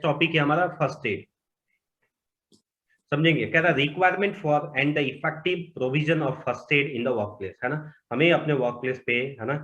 Topic है हमारा first aid. समझेंगे, कह रहा requirement for and the effective provision of first add in the work place, है ना। हमें अपने वर्क प्लेस पे, है ना,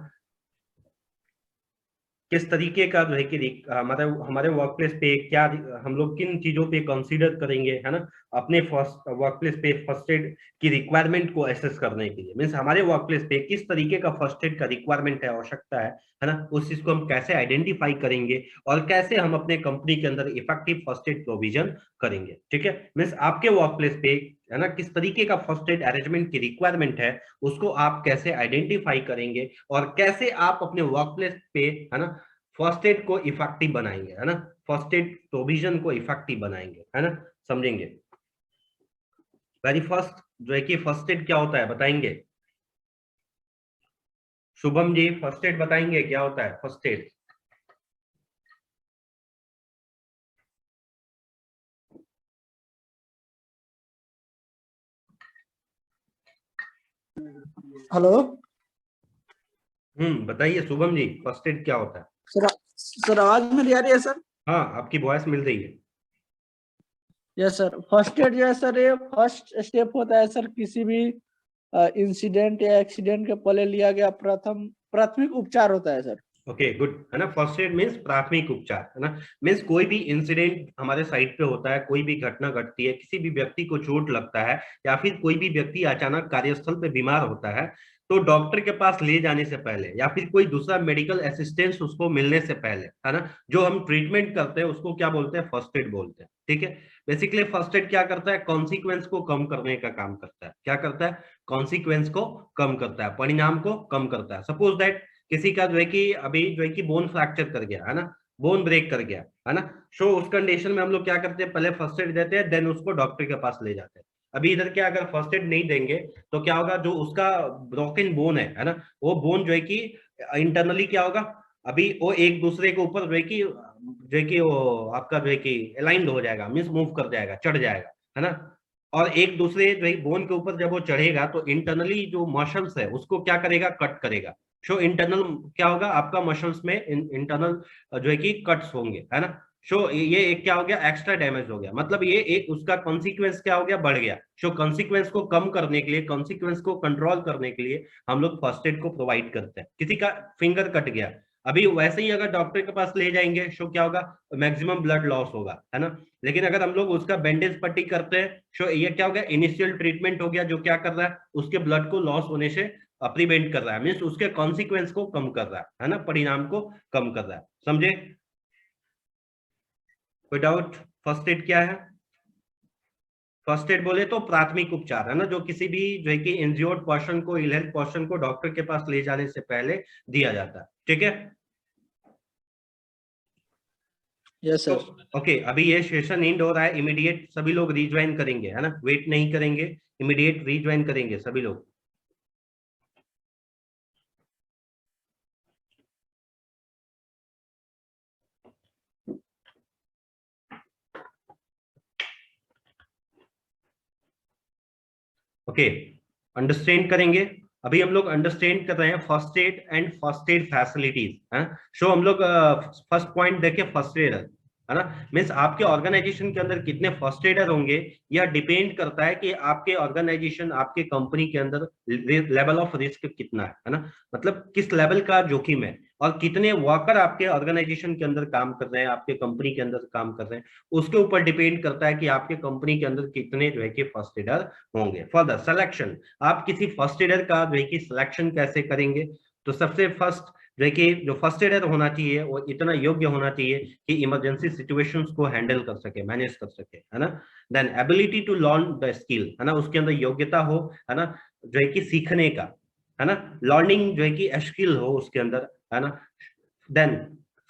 किस तरीके का जो है कि हमारे वर्क प्लेस पे क्या हम लोग किन चीजों पे कंसीडर करेंगे, है ना, अपने फर्स्ट वर्क प्लेस पे फर्स्ट एड की रिक्वायरमेंट को एसेस करने के लिए। मीन्स हमारे वर्क प्लेस पे किस तरीके का फर्स्ट एड का रिक्वायरमेंट है, आवश्यकता है ना, उस चीज को हम कैसे आइडेंटिफाई करेंगे और कैसे हम अपने कंपनी के अंदर इफेक्टिव फर्स्ट एड प्रोविजन करेंगे। ठीक है, मीन्स आपके वर्क प्लेस पे, है ना, किस तरीके का फर्स्ट एड अरेंजमेंट की रिक्वायरमेंट है, उसको आप कैसे आइडेंटिफाई करेंगे और कैसे आप अपने वर्क प्लेस पे, है ना, फर्स्ट एड को इफेक्टिव बनाएंगे, है ना, फर्स्ट एड प्रोविजन को इफेक्टिव बनाएंगे, है ना। समझेंगे, वेरी फर्स्ट जो है कि फर्स्ट एड क्या होता है बताएंगे। शुभम जी फर्स्ट एड बताएंगे क्या होता है फर्स्ट एड। हेलो बताइए शुभम जी, फर्स्ट एड क्या होता है। सर आवाज मेरी आ रही है सर? हाँ, आपकी वॉइस मिल रही है। यस सर, फर्स्ट एड जो है सर, ये फर्स्ट स्टेप होता है सर किसी भी इंसिडेंट या एक्सीडेंट के पहले लिया गया प्राथमिक उपचार होता है सर। ओके गुड, है ना। फर्स्ट एड मीन्स प्राथमिक उपचार, है ना। मीन्स कोई भी इंसिडेंट हमारे साइड पे होता है, कोई भी घटना घटती है, किसी भी व्यक्ति को चोट लगता है या फिर कोई भी व्यक्ति अचानक कार्यस्थल पे बीमार होता है, तो डॉक्टर के पास ले जाने से पहले या फिर कोई दूसरा मेडिकल असिस्टेंस उसको मिलने से पहले, है ना, जो हम ट्रीटमेंट करते हैं उसको क्या बोलते हैं, फर्स्ट एड बोलते हैं। ठीक है, बेसिकली फर्स्ट एड क्या करता है, कॉन्सिक्वेंस को कम करने का काम करता है। क्या करता है, कॉन्सिक्वेंस को कम करता है, परिणाम को कम करता है। सपोज दैट किसी का जो है कि अभी जो है कि बोन फ्रैक्चर कर गया, है ना, बोन ब्रेक कर गया, है ना, सो उस कंडीशन में हम लोग क्या करते हैं, पहले फर्स्ट एड देते हैं, देन उसको डॉक्टर के पास ले जाते हैं। अभी इधर क्या, अगर फर्स्ट एड नहीं देंगे तो क्या होगा, जो उसका ब्रोकन बोन है ना, वो बोन जो है कि इंटरनली क्या होगा, अभी वो एक दूसरे के ऊपर जो है कि वो आपका जो है कि अलाइंड हो जाएगा, मीन्स मूव कर जाएगा, चढ़ जाएगा, है ना। और एक दूसरे जो है बोन के ऊपर जब वो चढ़ेगा तो इंटरनली जो मसल्स है उसको क्या करेगा, कट करेगा। सो इंटरनल क्या होगा, आपका मसल्स में इंटरनल जो है कि कट्स होंगे, है ना। सो ये एक क्या हो गया, एक्स्ट्रा डैमेज हो गया, मतलब ये एक उसका कॉन्सिक्वेंस क्या हो गया, बढ़ गया। सो कॉन्सिक्वेंस को कम करने के लिए, कॉन्सिक्वेंस को कंट्रोल करने के लिए हम लोग फर्स्ट एड को प्रोवाइड करते हैं। किसी का फिंगर कट गया, अभी वैसे ही अगर डॉक्टर के पास ले जाएंगे सो क्या होगा, मैक्सिमम ब्लड लॉस होगा, है ना। लेकिन अगर हम लोग उसका बैंडेज पट्टी करते हैं सो ये क्या हो गया, इनिशियल ट्रीटमेंट हो गया, जो क्या कर रहा है, उसके ब्लड को लॉस होने से प्रिवेंट कर रहा है, मीन्स उसके कॉन्सिक्वेंस को कम कर रहा है ना, परिणाम को कम कर रहा है। समझे, कोई डाउट। फर्स्ट एड क्या है, फर्स्ट एड बोले तो प्राथमिक उपचार, है ना, जो किसी भी जो है कि इंज्योर्ड पर्सन को, इल हेल्थ पर्सन को डॉक्टर के पास ले जाने से पहले दिया जाता है। ठीक है, यस सर। ओके, अभी ये सेशन एंड हो रहा है, इमीडिएट सभी लोग रिज्वाइन करेंगे, है ना, वेट नहीं करेंगे, इमीडिएट रिज्वाइन करेंगे सभी लोग। ओके, अंडरस्टैंड करेंगे। अभी हम लोग अंडरस्टैंड कर रहे हैं first aid and first aid facilities, है। सो हम लोग फर्स्ट पॉइंट देखें, फर्स्ट एडर, है ना। मीन्स आपके ऑर्गेनाइजेशन के अंदर कितने फर्स्ट एडर होंगे, यह डिपेंड करता है कि आपके ऑर्गेनाइजेशन, आपके कंपनी के अंदर लेवल ऑफ रिस्क कितना है ना, मतलब किस लेवल का जोखिम है और कितने वर्कर आपके ऑर्गेनाइजेशन के अंदर काम कर रहे हैं, आपके कंपनी के अंदर काम कर रहे हैं, उसके ऊपर डिपेंड करता है कि आपके कंपनी के अंदर कितने जो है कि फर्स्ट एडर होंगे। फर्दर सिलेक्शन, आप किसी फर्स्ट एडर का जो है कि सिलेक्शन कैसे करेंगे, तो सबसे फर्स्ट जो है कि जो फर्स्ट एडर होना चाहिए वो इतना योग्य होना चाहिए कि इमरजेंसी सिचुएशंस को हैंडल कर सके, मैनेज कर सके, है ना। Then ability to learn the skill, है ना, उसके अंदर योग्यता हो, है ना, जो है कि सीखने का, है ना, लर्निंग जो है कि स्किल हो उसके अंदर, है ना। देन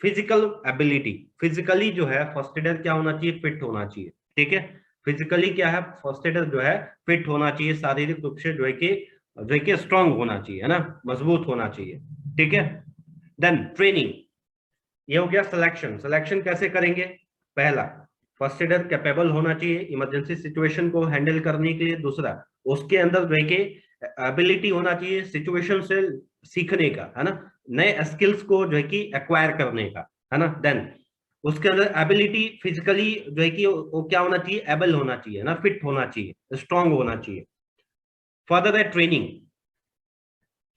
फिजिकल एबिलिटी, फिजिकली जो है फर्स्ट एडर क्या होना चाहिए, फिट होना चाहिए। ठीक है, फिजिकली क्या है, फर्स्ट एडर जो है फिट होना चाहिए, शारीरिक रूप से जो है कि स्ट्रांग होना चाहिए, है ना, मजबूत होना चाहिए। ठीक है, देन ट्रेनिंग, ये हो गया सिलेक्शन। सिलेक्शन कैसे करेंगे, पहला फर्स्ट एडर कैपेबल होना चाहिए इमरजेंसी सिचुएशन को हैंडल करने के लिए, दूसरा उसके अंदर जो है कि एबिलिटी होना चाहिए सिचुएशन से सीखने का, है ना, नए स्किल्स को जो है कि एक्वायर करने का, है ना। देन उसके अंदर एबिलिटी फिजिकली जो है कि वो क्या होना चाहिए, एबल होना चाहिए ना, फिट होना चाहिए, स्ट्रांग होना चाहिए। फर्दर है ट्रेनिंग।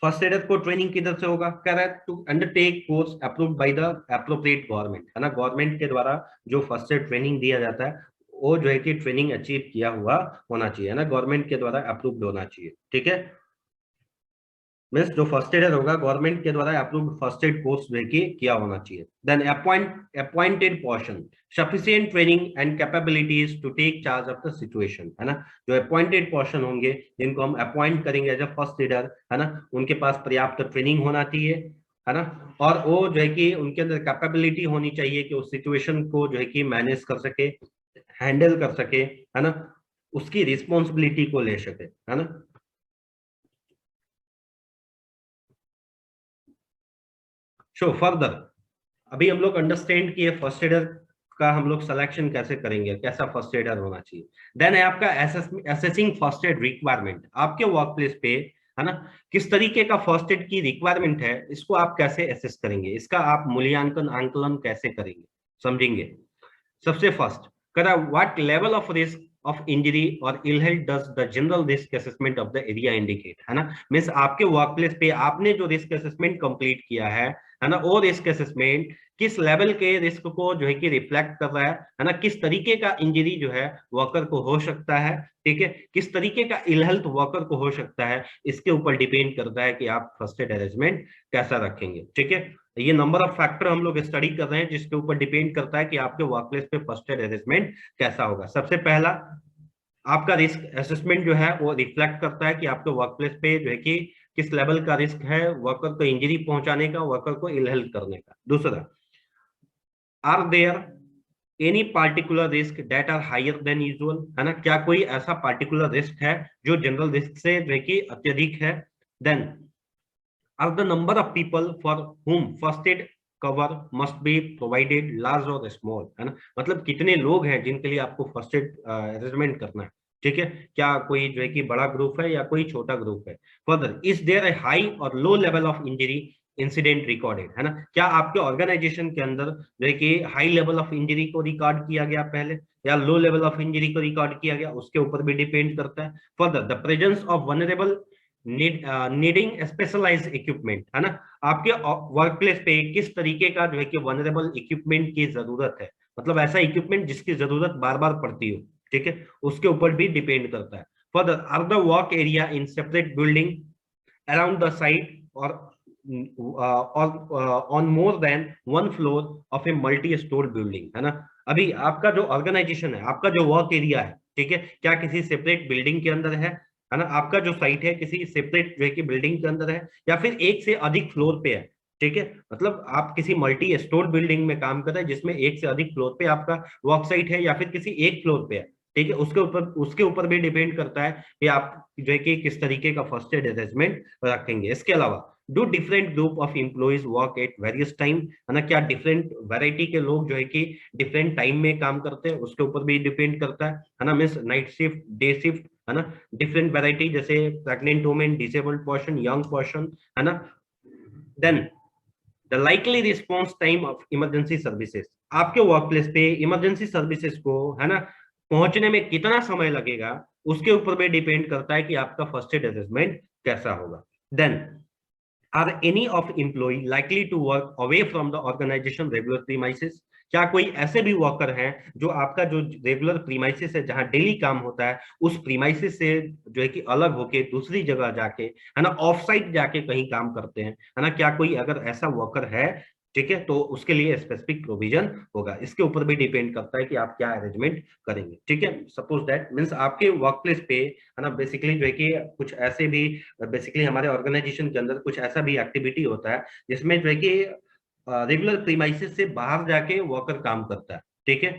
फर्स्ट एडर को ट्रेनिंग किधर से होगा, कह रहा है to undertake course approved by the appropriate government, है ना, गवर्नमेंट के द्वारा जो फर्स्ट एड ट्रेनिंग दिया जाता है वो जो है कि ट्रेनिंग अचीव किया हुआ होना चाहिए, है ना, गवर्नमेंट के द्वारा अप्रूव्ड होना चाहिए। ठीक है, मीन्स जो फर्स्ट एडर होगा गवर्नमेंट के द्वारा अप्रूव्ड फर्स्ट एड कोर्स जो है कि किया होना चाहिए। Then appointed person sufficient training and capabilities to take charge of the situation, है ना, जो अपॉइंटेड पर्सन होंगे जिनको हम अपॉइंट करेंगे एज अ फर्स्ट एडर, है ना, उनके पास पर्याप्त ट्रेनिंग होना चाहिए, है ना, और वो जो है कि उनके अंदर कैपेबिलिटी होनी चाहिए कि उस सिचुएशन को जो है कि मैनेज कर सके, हैंडल कर सके, है ना, उसकी रिस्पॉन्सिबिलिटी को ले सके, है ना। सो फर्दर अभी हम लोग अंडरस्टैंड किए फर्स्ट एडर का हम लोग सिलेक्शन कैसे करेंगे, कैसा फर्स्ट एडर होना चाहिए। देन है आपका असेसिंग फर्स्ट एड रिक्वायरमेंट, आपके वर्क प्लेस पे, है ना, किस तरीके का फर्स्ट एड की रिक्वायरमेंट है, इसको आप कैसे असेस करेंगे, इसका आप मूल्यांकन आंकलन कैसे करेंगे, समझेंगे। सबसे फर्स्ट करा what level of risk of injury और ill health does the general risk assessment of the area indicate, है ना, मींस आपके वर्क प्लेस पे आपने जो रिस्क असेसमेंट कंप्लीट किया है ना, वो रिस्क असेसमेंट किस लेवल के रिस्क को जो है कि रिफ्लेक्ट कर रहा है ना, किस तरीके का इंजरी जो है वर्कर को हो सकता है, ठीक है, किस तरीके का इल हेल्थ वर्कर को हो सकता है, इसके ऊपर डिपेंड करता है कि आप फर्स्ट एड अरेंजमेंट कैसा रखेंगे। ठीक है, ये नंबर ऑफ फैक्टर हम लोग स्टडी कर रहे हैं जिसके ऊपर डिपेंड करता है कि आपके वर्क प्लेस पे फर्स्ट एड अरेंजमेंट कैसा होगा। सबसे पहला आपका रिस्क असेसमेंट जो है वो रिफ्लेक्ट करता है कि आपके वर्क प्लेस पे जो है कि किस लेवल का रिस्क है वर्कर को इंजरी पहुंचाने का, वर्कर को इल हेल्थ करने का। दूसरा, are there any particular risk that are higher than usual, है ना, क्या कोई ऐसा पार्टिकुलर रिस्क है जो जनरल रिस्क से जो है कि अत्यधिक है। Then are the number of people for whom first aid cover must be provided large और स्मॉल, है ना, मतलब कितने लोग हैं जिनके लिए आपको फर्स्ट एड अरेंजमेंट करना है। ठीक है, क्या कोई जो है कि बड़ा ग्रुप है या कोई छोटा ग्रुप है। Further is there a high और low level of injury incident recorded, है ना, क्या आपके ऑर्गेनाइजेशन के अंदर जो है कि हाई लेवल ऑफ इंजरी को रिकॉर्ड किया गया पहले या लो लेवल ऑफ इंजरी को रिकॉर्ड किया गया, उसके ऊपर भी डिपेंड करता है। Further the presence of vulnerable needing specialised equipment, है ना, आपके वर्क प्लेस पे किस तरीके का जो है कि वनरेबल इक्विपमेंट की जरूरत है, मतलब ऐसा इक्विपमेंट जिसकी जरूरत बार बार पड़ती हो, ठीक है, उसके ऊपर भी डिपेंड करता है। Further are the work area in separate building around the site or on more than one floor of a multi-stored building, है ना, अभी आपका जो ऑर्गेनाइजेशन है, आपका जो वर्क एरिया है, ठीक है, क्या किसी सेपरेट बिल्डिंग के अंदर है ना, आपका जो साइट है किसी सेपरेट जो है कि बिल्डिंग के अंदर है या फिर एक से अधिक फ्लोर पे है। ठीक है, मतलब आप किसी मल्टी स्टोर बिल्डिंग में काम कर रहे हैं जिसमें एक से अधिक फ्लोर पे आपका वर्क साइट है या फिर किसी एक फ्लोर पे है। ठीक है, उसके ऊपर भी डिपेंड करता है कि आप जो है कि किस तरीके का फर्स्ट एड अरेंजमेंट रखेंगे। इसके अलावा do different group of employees work at various time, है ना, क्या डिफरेंट वैरायटी के लोग जो है कि डिफरेंट टाइम में काम करते हैं, उसके ऊपर भी डिपेंड करता है ना, means night shift, day shift, है ना, डिफरेंट वैरायटी जैसे pregnant women, disabled person, young person, है ना। Then the likely response time of emergency services, आपके वर्क प्लेस पे इमरजेंसी सर्विसेज को, है ना, पहुंचने में कितना समय लगेगा, उसके ऊपर भी डिपेंड करता है कि आपका फर्स्ट एड अरेंजमेंट कैसा होगा। Then are any of employ likely to work away from the organisation regular premises, क्या कोई ऐसे भी वर्कर हैं जो आपका जो रेगुलर प्रीमाइसेस है जहां डेली काम होता है उस प्रीमाइसेस से जो है कि अलग होके दूसरी जगह जाके, है ना, ऑफ साइट जाके कहीं काम करते हैं, है ना, क्या कोई अगर ऐसा वर्कर है, ठीक है, तो उसके लिए स्पेसिफिक प्रोविजन होगा। इसके ऊपर भी डिपेंड करता है कि आप क्या अरेंजमेंट करेंगे। ठीक है, सपोज दैट मीन्स आपके वर्क प्लेस पे, है ना, बेसिकली जो है कि कुछ ऐसे भी बेसिकली हमारे ऑर्गेनाइजेशन के अंदर कुछ ऐसा भी एक्टिविटी होता है जिसमें जो है कि रेगुलर प्रीमाइसेस से बाहर जाके वर्कर काम करता है। ठीक है,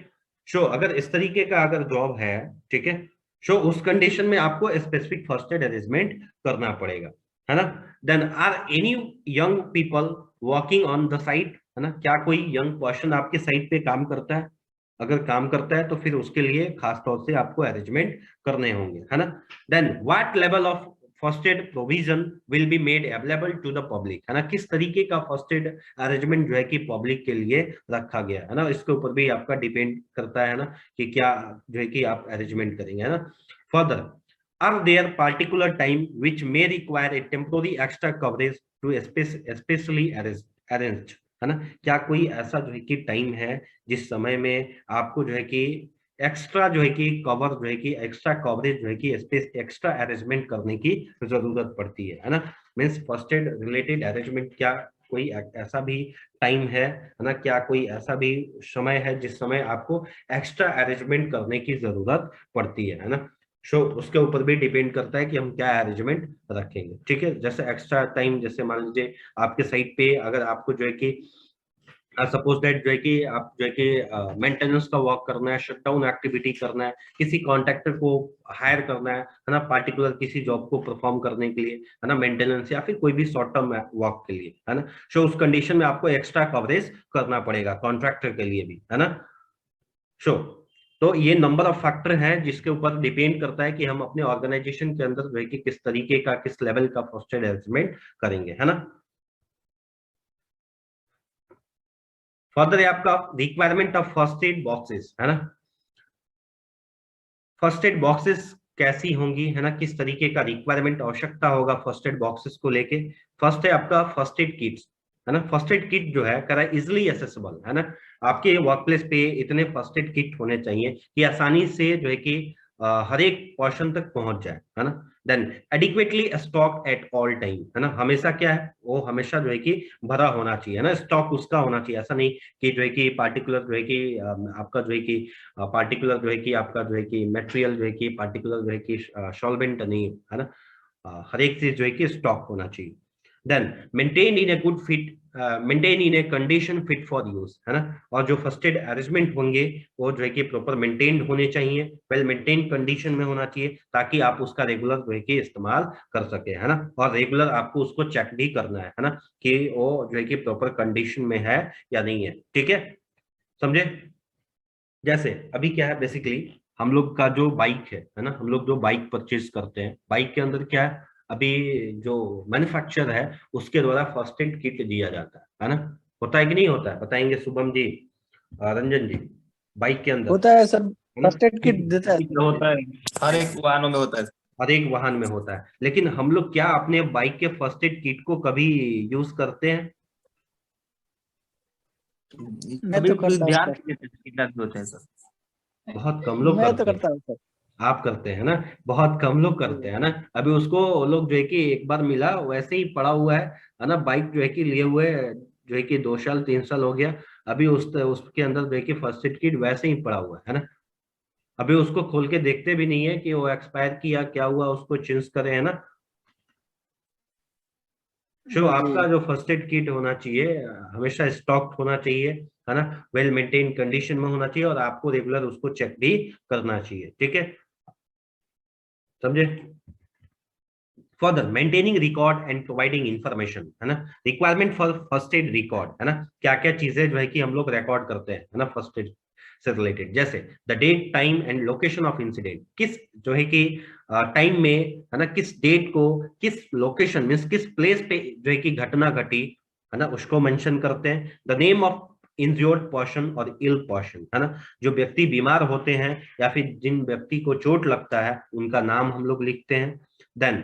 सो अगर इस तरीके का अगर जॉब है, ठीक है, सो उस कंडीशन में आपको स्पेसिफिक फर्स्ट एड अरेंजमेंट करना पड़ेगा, है ना। Then are any young people working on the site, है ना, क्या कोई यंग पर्सन आपके साइट पे काम करता है, अगर काम करता है तो फिर उसके लिए खास तौर से आपको अरेंजमेंट करने होंगे, है ना। Then what level of first aid provision will be made available to the public, है ना, किस तरीके का फर्स्ट एड अरेंजमेंट जो है कि पब्लिक के लिए रखा गया है ना, इसके ऊपर भी आपका डिपेंड करता है ना कि क्या जो है कि आप अरेंजमेंट करेंगे, है ना। Further, are there particular time which may require a temporary extra coverage to specially arranged, है ना, क्या कोई ऐसा जो है कि टाइम है जिस समय में आपको जो है कि एक्स्ट्रा जो है कि कवर जो है कि एक्स्ट्रा कवरेज जो है कि स्पेस एक्स्ट्रा अरेंजमेंट करने की जरूरत पड़ती है ना। Means first aid related arrangement, क्या कोई ऐसा भी टाइम है ना, क्या कोई ऐसा भी समय है जिस समय आपको एक्स्ट्रा अरेंजमेंट करने की जरूरत पड़ती है ना। उसके ऊपर भी डिपेंड करता है कि हम क्या अरेंजमेंट रखेंगे, ठीक है। जैसे एक्स्ट्रा टाइम, जैसे मान लीजिए आपके साइट पे अगर आपको जो है कि सपोज दैट जो है कि आप जो है कि मेंटेनेंस का वर्क करना है, शटडाउन एक्टिविटी करना है, किसी कॉन्ट्रैक्टर को हायर करना है ना, पार्टिकुलर किसी जॉब को परफॉर्म करने के लिए, है ना, मेंटेनेंस या फिर कोई भी शॉर्ट टर्म वर्क के लिए, है ना। सो उस कंडीशन में आपको एक्स्ट्रा कवरेज करना पड़ेगा कॉन्ट्रैक्टर के लिए भी, है ना। सो तो ये नंबर ऑफ फैक्टर है जिसके ऊपर डिपेंड करता है कि हम अपने ऑर्गेनाइजेशन के अंदर जो है कि किस तरीके का, किस लेवल का फर्स्ट एड अरेंजमेंट करेंगे, है ना। फर्दर है आपका requirement of first aid boxes, है ना। फर्स्ट एड बॉक्सेस कैसी होंगी, है ना, किस तरीके का रिक्वायरमेंट आवश्यकता होगा फर्स्ट एड बॉक्सेस को लेके। फर्स्ट है आपका फर्स्ट एड किट्स, है ना। फर्स्ट एड किट जो है करा इजिली एसेसिबल, है ना, आपके वर्क प्लेस पे इतने फर्स्ट एड किट होने चाहिए कि आसानी से जो है कि हर एक पोर्शन तक पहुंच जाए, है ना। Then adequately stock at all time, है ना, हमेशा क्या है वो हमेशा जो है कि भरा होना चाहिए, है ना, स्टॉक उसका होना चाहिए। ऐसा नहीं कि जो है कि पार्टिकुलर जो है कि आपका जो है कि पार्टिकुलर जो है कि आपका जो है कि मटेरियल जो है कि पार्टिकुलर जो है कि सॉल्वेंट नहीं है ना, हर एक चीज जो है कि स्टॉक होना चाहिए। Then maintain in a good fit, maintain in a condition fit for use, है ना, और जो फर्स्ट एड अरेंजमेंट होंगे वो जो है कि प्रॉपर मेंटेन्ड होने चाहिए, वेल मेंटेन कंडीशन में होना चाहिए, ताकि आप उसका रेगुलर जो है कि इस्तेमाल कर सके, है ना, और रेगुलर आपको उसको चेक भी करना है ना, कि वो जो है कि प्रॉपर कंडीशन में है या नहीं है, ठीक है, समझे। जैसे अभी क्या है, बेसिकली हम लोग का जो बाइक है ना, हम लोग जो बाइक परचेज करते हैं, बाइक के अंदर क्या है, अभी जो मैन्युफैक्चर है उसके द्वारा फर्स्ट एड किट दिया जाता है ना, होता है कि नहीं होता है, बताएंगे शुभम जी, रंजन जी, बाइक के अंदर, होता है सर, है ना, फर्स्ट एड किट देता है। होता है, हर एक वाहनों में होता है। हर एक वाहन में होता है, लेकिन हम लोग क्या अपने बाइक के फर्स्ट एड किट को कभी यूज करते हैं? मैं कभी तो कभी करता हूँ ध्यान सर, नहीं देते कितना होते हैं सर। बहुत कम लोग मैं तो करते हैं। करता हूँ सर। आप करते हैं ना, बहुत कम लोग करते हैं ना। अभी उसको वो लोग जो है कि एक बार मिला वैसे ही पड़ा हुआ है ना, बाइक जो है कि लिए हुए जो है कि 2 साल 3 साल हो गया, अभी उसके अंदर जो है कि फर्स्ट एड किट वैसे ही पड़ा हुआ है ना, अभी उसको खोल के देखते भी नहीं है कि वो एक्सपायर किया क्या हुआ, उसको चेंज करे, है ना। जो जी आपका जो फर्स्ट एड किट होना चाहिए हमेशा स्टॉक होना चाहिए, है ना, वेल मेंटेन कंडीशन में होना चाहिए, और आपको रेगुलर उसको चेक भी करना चाहिए, ठीक है, समझे। Further maintaining record and providing information, है ना, requirement for first aid record, है ना, क्या क्या चीजें जो है कि हम लोग रिकॉर्ड करते हैं, है ना, फर्स्ट एड से रिलेटेड, जैसे the date time and location of incident, किस जो है कि टाइम में, है ना, किस डेट को किस लोकेशन मीन्स किस प्लेस पे जो है कि घटना घटी, है ना, उसको मेंशन करते हैं। The name of injured person और इल पर्सन, है ना, जो व्यक्ति बीमार होते हैं या फिर जिन व्यक्ति को चोट लगता है उनका नाम हम लोग लिखते हैं। देन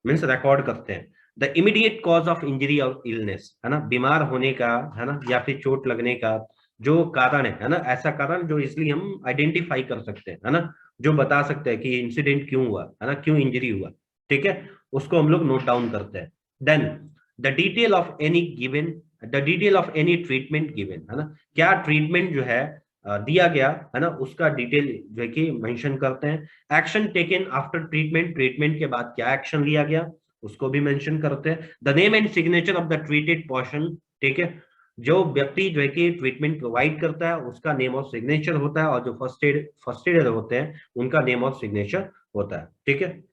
मीन्स रिकॉर्ड करते हैं the immediate cause of injury और इलनेस, है ना, बीमार होने का, है ना, या फिर चोट लगने का जो कारण है ना, ऐसा कारण जो इसलिए हम आइडेंटिफाई कर सकते हैं, है ना, जो बता सकते हैं कि इंसिडेंट क्यों हुआ, है ना, क्यों इंजरी हुआ, ठीक है, उसको हम लोग नोट डाउन करते हैं। Then the detail of any given, the detail of any treatment given, है ना, क्या ट्रीटमेंट जो है दिया गया, है ना, उसका डिटेल जो है कि मेंशन करते हैं। Action taken after treatment, treatment के बाद क्या एक्शन लिया गया उसको भी मेंशन करते हैं। The name and signature of the treated person, ठीक है, जो व्यक्ति जो है कि ट्रीटमेंट प्रोवाइड करता है उसका नेम और सिग्नेचर होता है, और जो फर्स्ट एडर होते हैं उनका नेम और सिग्नेचर होता है, ठीक है।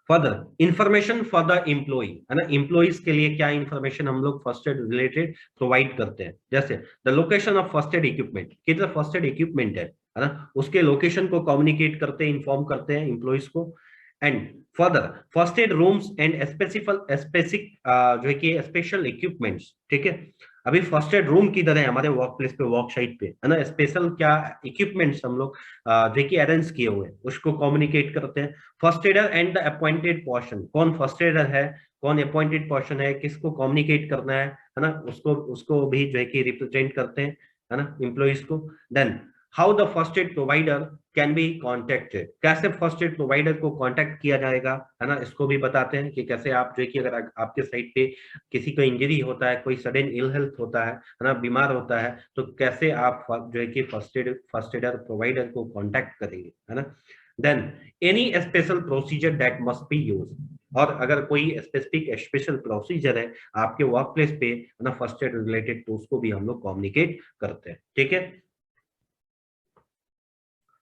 Further information for the employ, है ना, एम्प्लॉइज के लिए क्या इंफॉर्मेशन हम लोग फर्स्ट एड रिलेटेड प्रोवाइड करते हैं, जैसे the location of first add equipment, कितना फर्स्ट एड इक्विपमेंट है ना, उसके लोकेशन को कम्युनिकेट करते हैं, इन्फॉर्म करते हैं एम्प्लॉइज को। And further first aid rooms and specific जो है कि स्पेशल इक्विपमेंट्स, ठीक है। अभी फर्स्ट एड रूम की तरह हमारे वर्क प्लेस पे, वर्क साइट पे, है ना, स्पेशल क्या इक्विपमेंट्स हम लोग जो कि अरेंज किए हुए हैं उसको कम्युनिकेट करते हैं। First adder and the appointed person, कौन फर्स्ट एडर है, कौन अपॉइंटेड पर्सन है, किसको कम्युनिकेट करना है ना, उसको उसको भी जो है कि रिप्रेजेंट करते हैं, है ना, एम्प्लॉइज को। Then how the first aid provider can be contacted, कैसे फर्स्ट एड प्रोवाइडर को कॉन्टेक्ट किया जाएगा, है ना, इसको भी बताते हैं कि कैसे आप जो है कि अगर आपके साइट पे किसी को इंजरी होता है, कोई सडन इल हेल्थ होता है ना, बीमार होता है, तो कैसे आप जो है कि फर्स्ट एडर प्रोवाइडर को कॉन्टेक्ट करेंगे, है ना। Then any special procedure that must be use, और अगर कोई स्पेसिफिक स्पेशल प्रोसीजर है आपके वर्क प्लेस पे, है ना, फर्स्ट एड रिलेटेड, तो उसको भी हम लोग कम्युनिकेट करते हैं, ठीक है।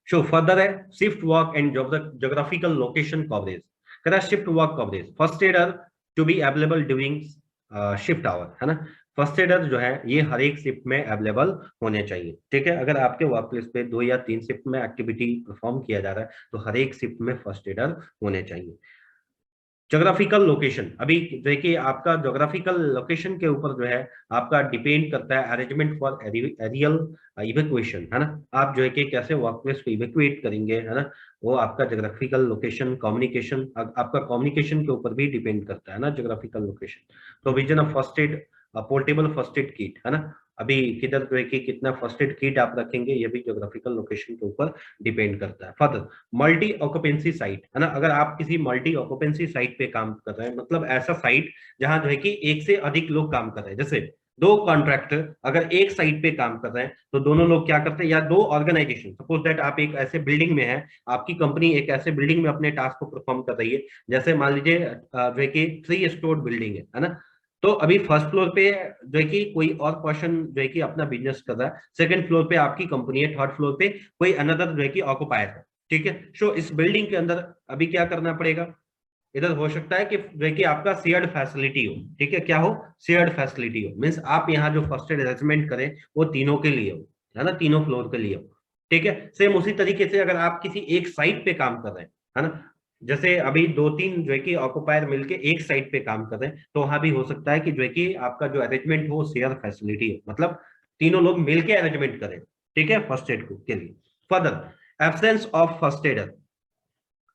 सो फर्दर है shift work and geographical location coverage, कहता है shift work coverage, first aider to be available during shift hour, है ना। फर्स्ट एडर जो है ये हर एक शिफ्ट में अवेलेबल होने चाहिए, ठीक है। अगर आपके वर्क प्लेस पे 2 या 3 शिफ्ट में एक्टिविटी परफॉर्म किया जा रहा है तो हर एक शिफ्ट में फर्स्ट एडर होने चाहिए। जोग्राफिकल लोकेशन, अभी देखिए आपका जोग्राफिकल लोकेशन के ऊपर जो है आपका डिपेंड करता है अरेंजमेंट फॉर एरियल इवैक्यूएशन, है ना। आप जो है कि कैसे वर्क प्लेस को इवैक्यूएट करेंगे, है ना, वो आपका जोग्राफिकल लोकेशन, कम्युनिकेशन, आपका कम्युनिकेशन के ऊपर भी डिपेंड करता है ना geographical location. Provision of first add, portable first aid kit, है ना, अभी किधर जो है कि कितना फर्स्ट एड किट आप रखेंगे ये भी जोग्राफिकल लोकेशन के ऊपर डिपेंड करता है। फर्दर मल्टी ऑक्यूपेंसी साइट, है ना, अगर आप किसी मल्टी ऑक्यूपेंसी साइट पे काम कर रहे हैं, मतलब ऐसा साइट जहां जो है कि एक से अधिक लोग काम कर रहे हैं, जैसे 2 कॉन्ट्रैक्टर अगर एक साइट पे काम कर रहे हैं तो दोनों लोग क्या करते हैं, या 2 ऑर्गेनाइजेशन, सपोज दैट आप एक ऐसे बिल्डिंग में है, आपकी कंपनी एक ऐसे बिल्डिंग में अपने टास्क को परफॉर्म कर रही है, जैसे मान लीजिए जो है कि 3 स्टोर बिल्डिंग है ना। तो अभी फर्स्ट फ्लोर पे जो है कि कोई और पर्सन जो है कि अपना बिजनेस कर रहा है, सेकंड फ्लोर पे आपकी कंपनी है, थर्ड फ्लोर पे कोई अनदर जो है कि ऑक्युपायर है, ठीक है। सो इस बिल्डिंग के अंदर अभी क्या करना पड़ेगा, इधर हो सकता है कि जो है कि आपका शेयर्ड फैसिलिटी हो, ठीक है, क्या हो, शेयर्ड फैसिलिटी हो, मींस आप यहाँ जो फर्स्ट एड अरेंजमेंट करें वो तीनों के लिए हो, है ना, तीनों फ्लोर के लिए हो, ठीक है। सेम उसी तरीके से अगर आप किसी एक साइट पे काम कर रहे हैं, है ना, जैसे अभी 2-3 जो है कि ऑक्युपायर मिलके एक साइट पे काम कर रहे हैं, तो वहां भी हो सकता है कि जो है कि आपका जो अरेंजमेंट हो शेयर फैसिलिटी हो, मतलब तीनों लोग मिलके अरेंजमेंट करें, ठीक है, फर्स्ट एड को के लिए। Further absence of first aider,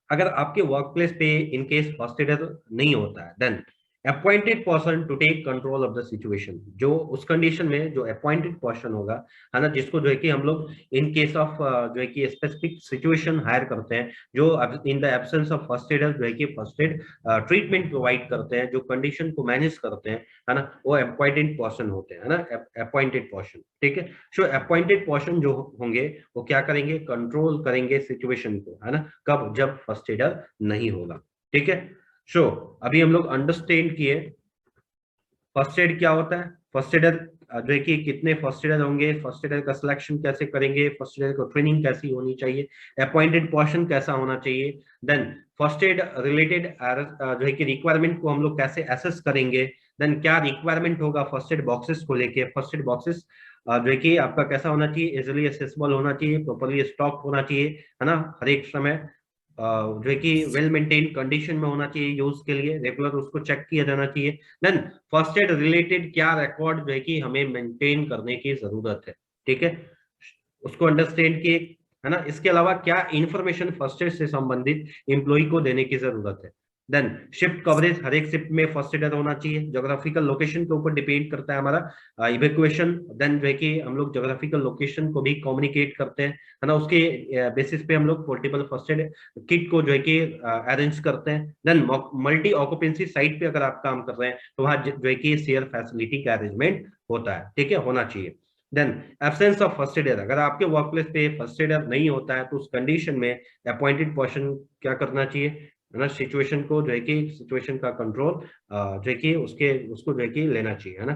अगर आपके वर्क प्लेस पे इन केस फर्स्ट एडर नहीं होता है, then appointed person to take control of the situation, जो उस कंडीशन में जो अपॉइंटेड पर्सन होगा, है ना, जिसको जो है कि हम लोग इन केस ऑफ जो है कि स्पेसिफिक सिचुएशन हायर करते हैं, जो in the absence of first adder जो है कि फर्स्ट एड ट्रीटमेंट प्रोवाइड करते हैं, जो कंडीशन को मैनेज करते हैं, है ना, वो अपॉइंटेड पर्सन होते हैं, है ना, अपॉइंटेड पर्सन, ठीक है। सो अपॉइंटेड पर्सन जो होंगे वो क्या करेंगे, कंट्रोल करेंगे सिचुएशन को, है ना, कब, जब फर्स्ट एडर नहीं होगा, ठीक है। सो अभी हम लोग अंडरस्टैंड किए फर्स्ट एड क्या होता है, फर्स्ट एडर जो है कि कितने फर्स्ट एडर होंगे, फर्स्ट एडर का सिलेक्शन कैसे करेंगे, फर्स्ट एडर को ट्रेनिंग कैसी होनी चाहिए, अपॉइंटेड पर्सन कैसा होना चाहिए, देन फर्स्ट एड रिलेटेड जो है कि रिक्वायरमेंट को हम लोग कैसे एसेस करेंगे, देन क्या रिक्वायरमेंट होगा फर्स्ट एड बॉक्सेस को लेके, फर्स्ट एड बॉक्सेस जो है कि आपका कैसा होना चाहिए, इजिली एक्सेसिबल होना चाहिए, प्रॉपर्ली स्टॉक होना चाहिए, है ना, हर एक समय जो है कि वेल मेंटेन कंडीशन में होना चाहिए, यूज के लिए रेगुलर उसको चेक किया जाना चाहिए। देन फर्स्ट एड रिलेटेड क्या रिकॉर्ड जो है कि हमें मेंटेन करने की जरूरत है, ठीक है, उसको अंडरस्टैंड किए, है ना। इसके अलावा क्या इंफॉर्मेशन फर्स्ट एड से संबंधित एम्प्लॉय को देने की जरूरत है। देन शिफ्ट कवरेज, हर एक शिफ्ट में फर्स्ट एडर होना चाहिए, जोग्राफिकल लोकेशन के ऊपर डिपेंड करता है हमारा इवैक्यूएशन, देन जो है कि हम लोग जोग्राफिकल लोकेशन को भी कम्युनिकेट करते हैं, है ना, उसके बेसिस पे हम लोग पोर्टेबल फर्स्ट एड किट को जो है कि अरेंज करते हैं। देन मल्टी ऑक्यूपेंसी साइट पे अगर आप काम कर रहे हैं तो वहां जो है कि शेयर फैसिलिटी का अरेंजमेंट होता है, ठीक है, होना चाहिए। Then absence of first aider, अगर आपके वर्क प्लेस पे फर्स्ट एडर नहीं होता है तो उस कंडीशन में अपॉइंटेड पर्सन क्या करना चाहिए, है ना, सिचुएशन को जो है कि सिचुएशन का कंट्रोल जो है कि उसको जो है कि लेना चाहिए, है ना,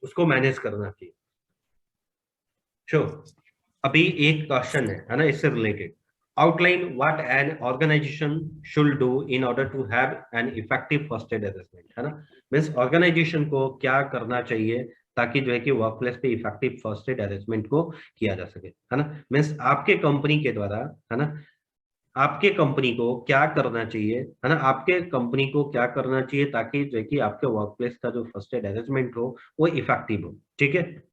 उसको मैनेज करना चाहिए। Sure. अभी एक क्वेश्चन है ना, इससे related, outline what an organisation should do in order to have an effective first aid arrangement, है ना, मींस ऑर्गेनाइजेशन को क्या करना चाहिए ताकि जो है कि वर्क प्लेस पे इफेक्टिव फर्स्ट एड अरेंजमेंट को किया जा सके, है ना, मींस आपके कंपनी के द्वारा, है ना, आपके कंपनी को क्या करना चाहिए, है ना, आपके कंपनी को क्या करना चाहिए ताकि जो कि आपके वर्क प्लेस का जो फर्स्ट एड अरेंजमेंट हो वो इफेक्टिव हो। ठीक है।